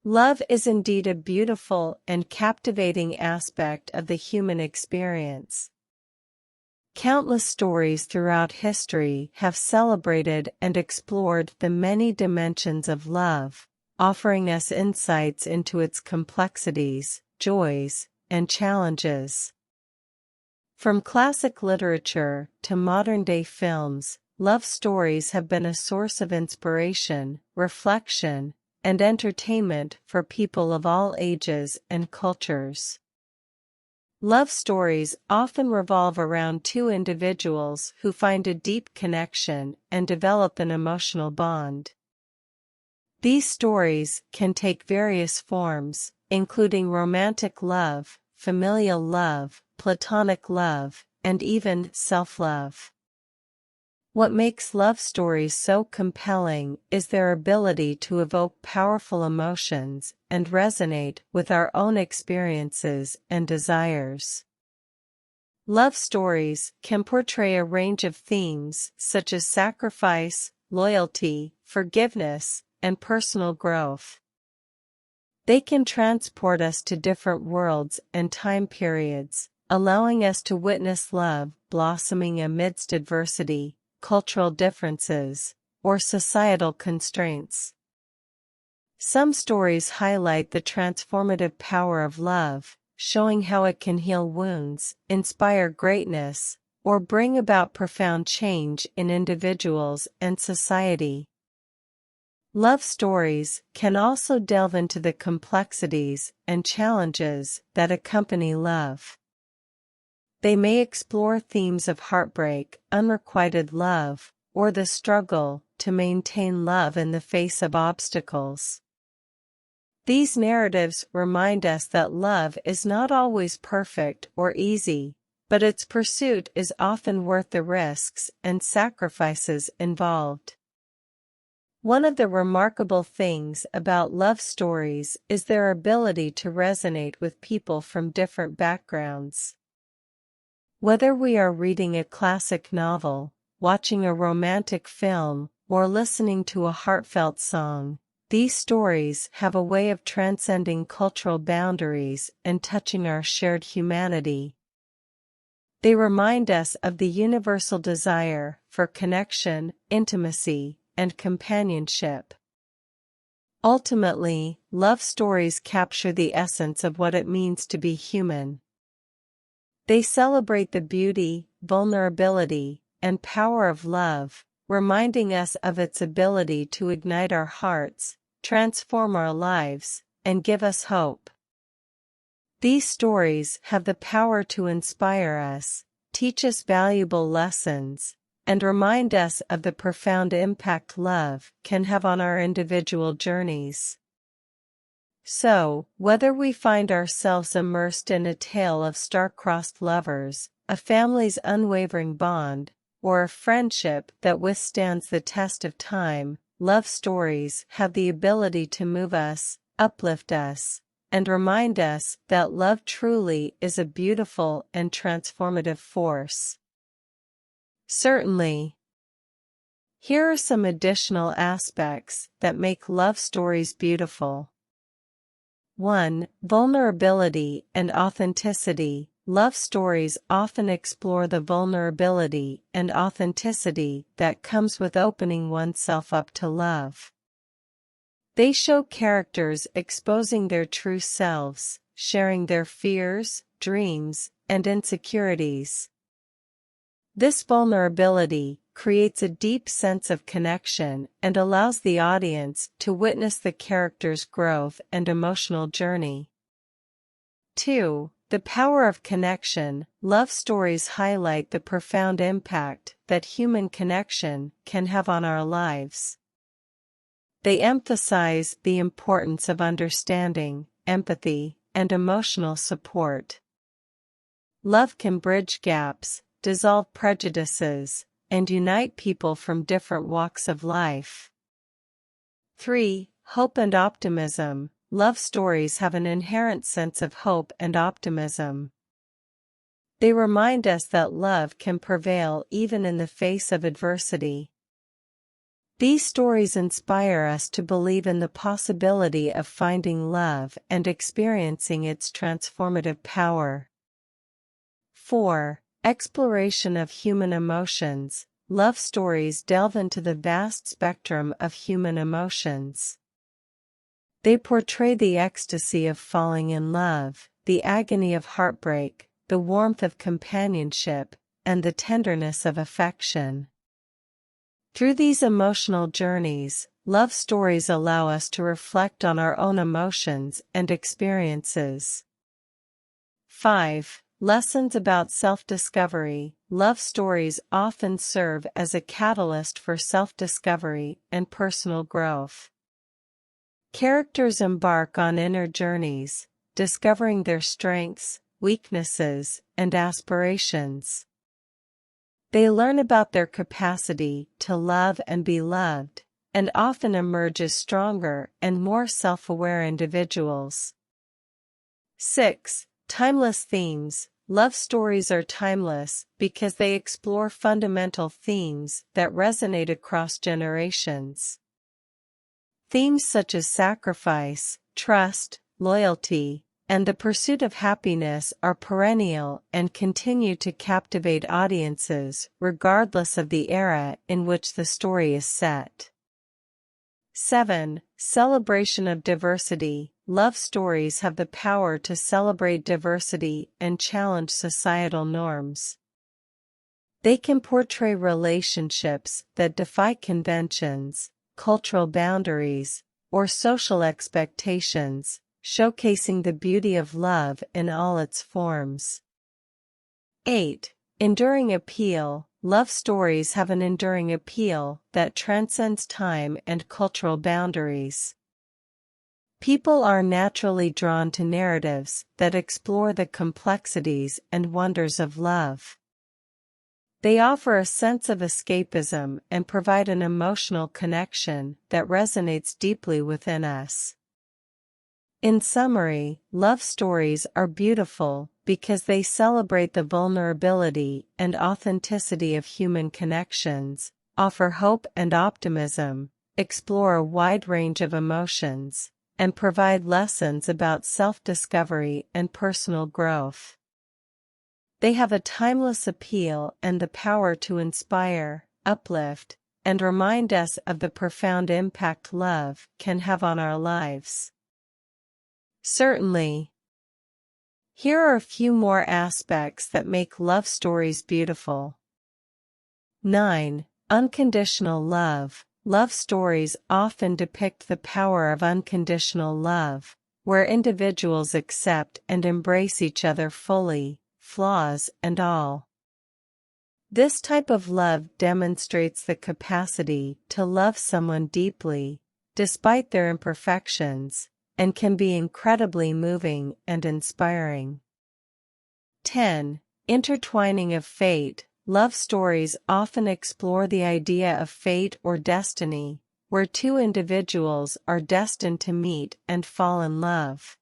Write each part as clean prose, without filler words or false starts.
Love is indeed a beautiful and captivating aspect of the human experience. Countless stories throughout history have celebrated and explored the many dimensions of love, offering us insights into its complexities, joys, and challenges. From classic literature to modern-day films, love stories have been a source of inspiration, reflection, and entertainment for people of all ages and cultures. Love stories often revolve around two individuals who find a deep connection and develop an emotional bond. These stories can take various forms, including romantic love, familial love, platonic love, and even self-love. What makes love stories so compelling is their ability to evoke powerful emotions and resonate with our own experiences and desires. Love stories can portray a range of themes such as sacrifice, loyalty, forgiveness, and personal growth. They can transport us to different worlds and time periods, allowing us to witness love blossoming amidst adversity, cultural differences, or societal constraints. Some stories highlight the transformative power of love, showing how it can heal wounds, inspire greatness, or bring about profound change in individuals and society. Love stories can also delve into the complexities and challenges that accompany love. They may explore themes of heartbreak, unrequited love, or the struggle to maintain love in the face of obstacles. These narratives remind us that love is not always perfect or easy, but its pursuit is often worth the risks and sacrifices involved. One of the remarkable things about love stories is their ability to resonate with people from different backgrounds. Whether we are reading a classic novel, watching a romantic film, or listening to a heartfelt song, these stories have a way of transcending cultural boundaries and touching our shared humanity. They remind us of the universal desire for connection, intimacy, and companionship. Ultimately, love stories capture the essence of what it means to be human. They celebrate the beauty, vulnerability, and power of love, reminding us of its ability to ignite our hearts, transform our lives, and give us hope. These stories have the power to inspire us, teach us valuable lessons, and remind us of the profound impact love can have on our individual journeys. So, whether we find ourselves immersed in a tale of star-crossed lovers, a family's unwavering bond, or a friendship that withstands the test of time, love stories have the ability to move us, uplift us, and remind us that love truly is a beautiful and transformative force. Certainly. Here are some additional aspects that make love stories beautiful. 1. Vulnerability and authenticity. Love stories often explore the vulnerability and authenticity that comes with opening oneself up to love. They show characters exposing their true selves, sharing their fears, dreams, and insecurities. This vulnerability creates a deep sense of connection and allows the audience to witness the character's growth and emotional journey. 2. The power of connection. Love stories highlight the profound impact that human connection can have on our lives. They emphasize the importance of understanding, empathy, and emotional support. Love can bridge gaps, dissolve prejudices, and unite people from different walks of life. 3. Hope and optimism. Love stories have an inherent sense of hope and optimism. They remind us that love can prevail even in the face of adversity. These stories inspire us to believe in the possibility of finding love and experiencing its transformative power. 4. Exploration of human emotions. Love stories delve into the vast spectrum of human emotions. They portray the ecstasy of falling in love, the agony of heartbreak, the warmth of companionship, and the tenderness of affection. Through these emotional journeys, love stories allow us to reflect on our own emotions and experiences. 5. Lessons about self-discovery. Love stories often serve as a catalyst for self-discovery and personal growth. Characters embark on inner journeys, discovering their strengths, weaknesses, and aspirations. They learn about their capacity to love and be loved, and often emerge as stronger and more self-aware individuals. 6. Timeless themes. Love stories are timeless because they explore fundamental themes that resonate across generations. Themes such as sacrifice, trust, loyalty, and the pursuit of happiness are perennial and continue to captivate audiences regardless of the era in which the story is set. 7. Celebration of diversity. Love stories have the power to celebrate diversity and challenge societal norms. They can portray relationships that defy conventions, cultural boundaries, or social expectations, showcasing the beauty of love in all its forms. 8. Enduring appeal. Love stories have an enduring appeal that transcends time and cultural boundaries. People are naturally drawn to narratives that explore the complexities and wonders of love. They offer a sense of escapism and provide an emotional connection that resonates deeply within us. In summary, love stories are beautiful because they celebrate the vulnerability and authenticity of human connections, offer hope and optimism, explore a wide range of emotions, and provide lessons about self-discovery and personal growth. They have a timeless appeal and the power to inspire, uplift, and remind us of the profound impact love can have on our lives. Certainly. Here are a few more aspects that make love stories beautiful. 9. Unconditional love. Love stories often depict the power of unconditional love, where individuals accept and embrace each other fully, flaws and all. This type of love demonstrates the capacity to love someone deeply, despite their imperfections, and can be incredibly moving and inspiring. 10. Intertwining of fate. Love stories often explore the idea of fate or destiny, where two individuals are destined to meet and fall in love.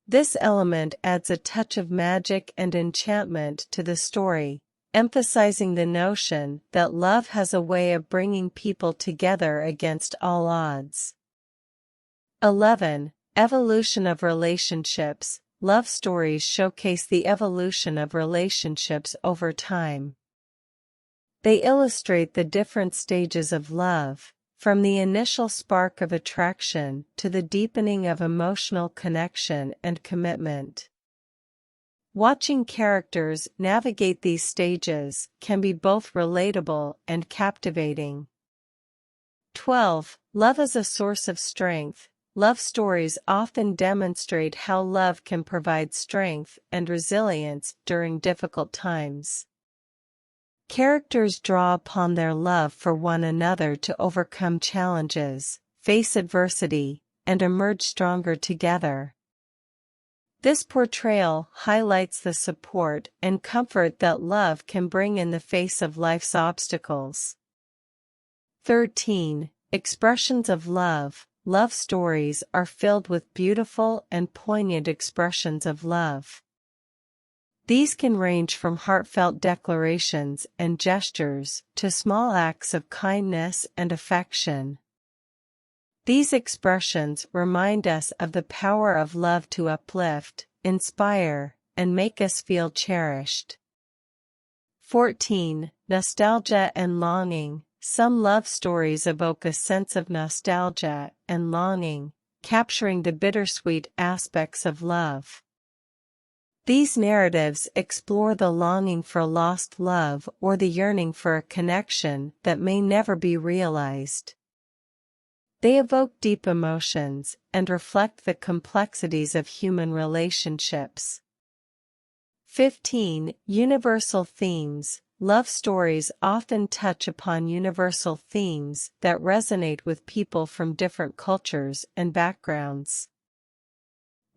This element adds a touch of magic and enchantment to the story, emphasizing the notion that love has a way of bringing people together against all odds. 11. Evolution of relationships. Love stories showcase the evolution of relationships over time. They illustrate the different stages of love, from the initial spark of attraction to the deepening of emotional connection and commitment. Watching characters navigate these stages can be both relatable and captivating. 12. Love as a source of strength. Love stories often demonstrate how love can provide strength and resilience during difficult times. Characters draw upon their love for one another to overcome challenges, face adversity, and emerge stronger together. This portrayal highlights the support and comfort that love can bring in the face of life's obstacles. 13. Expressions of love. Love stories are filled with beautiful and poignant expressions of love. These can range from heartfelt declarations and gestures to small acts of kindness and affection. These expressions remind us of the power of love to uplift, inspire, and make us feel cherished. 14. Nostalgia and longing. Some love stories evoke a sense of nostalgia and longing, capturing the bittersweet aspects of love. These narratives explore the longing for lost love or the yearning for a connection that may never be realized. They evoke deep emotions and reflect the complexities of human relationships. 15. Universal themes. Love stories often touch upon universal themes that resonate with people from different cultures and backgrounds.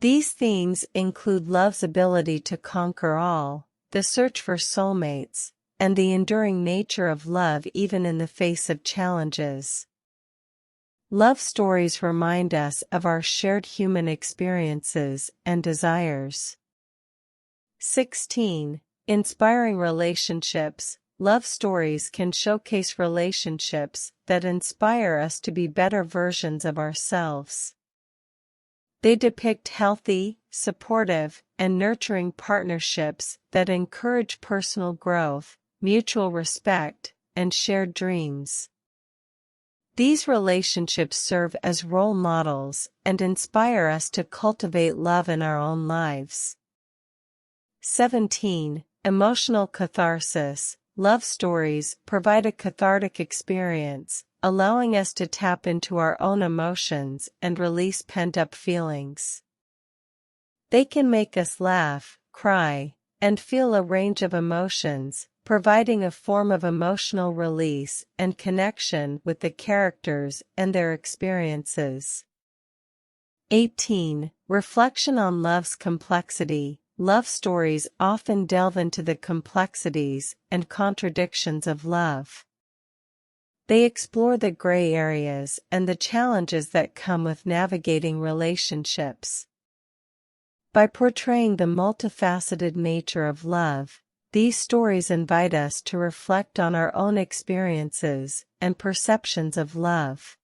These themes include love's ability to conquer all, the search for soulmates, and the enduring nature of love even in the face of challenges. Love stories remind us of our shared human experiences and desires. 16. Inspiring relationships. Love stories can showcase relationships that inspire us to be better versions of ourselves. They depict healthy, supportive, and nurturing partnerships that encourage personal growth, mutual respect, and shared dreams. These relationships serve as role models and inspire us to cultivate love in our own lives. 17. Emotional catharsis. Love stories provide a cathartic experience, allowing us to tap into our own emotions and release pent-up feelings. They can make us laugh, cry, and feel a range of emotions, providing a form of emotional release and connection with the characters and their experiences. 18. Reflection on love's complexity. Love stories often delve into the complexities and contradictions of love. They explore the gray areas and the challenges that come with navigating relationships. By portraying the multifaceted nature of love, these stories invite us to reflect on our own experiences and perceptions of love.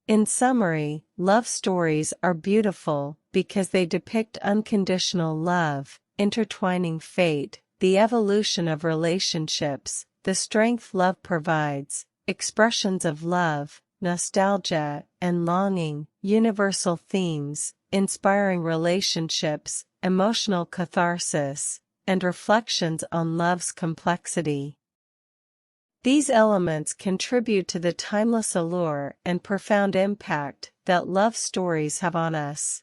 In summary, love stories are beautiful because they depict unconditional love, intertwining fate, the evolution of relationships, the strength love provides, expressions of love, nostalgia and longing, universal themes, inspiring relationships, emotional catharsis, and reflections on love's complexity. These elements contribute to the timeless allure and profound impact that love stories have on us.